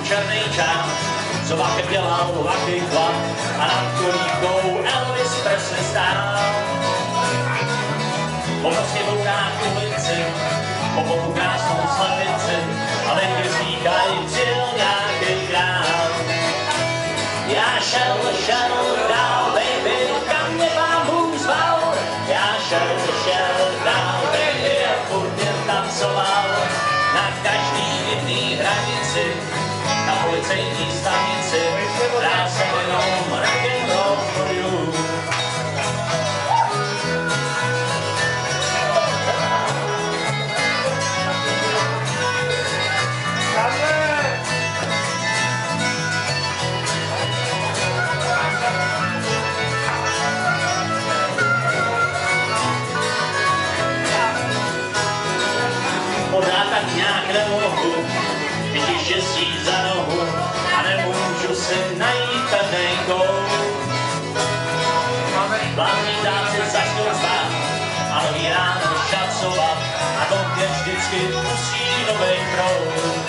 černý čák, co vachem dělal vachy chlap a nad kolíkou Elvis Presley stál. Po prostě bourách ulici, po boku krásnou slepici, ale když říkají, přijel nějaký král. Já šel dál, baby, kam mě pán Bůh zval. Já šel dál, baby, a furt jen tancoval. Na každý jedný hranici, na policejní stanici, hrál jsem jenom rock'n'roll for you. Pořád tak nějak nemohu, chytit štěstí za nohu a nemůžu si najít pevnej kout. Vládní táci začnou spát a nový ráno šacovat a to mě vždycky pustí novej proud.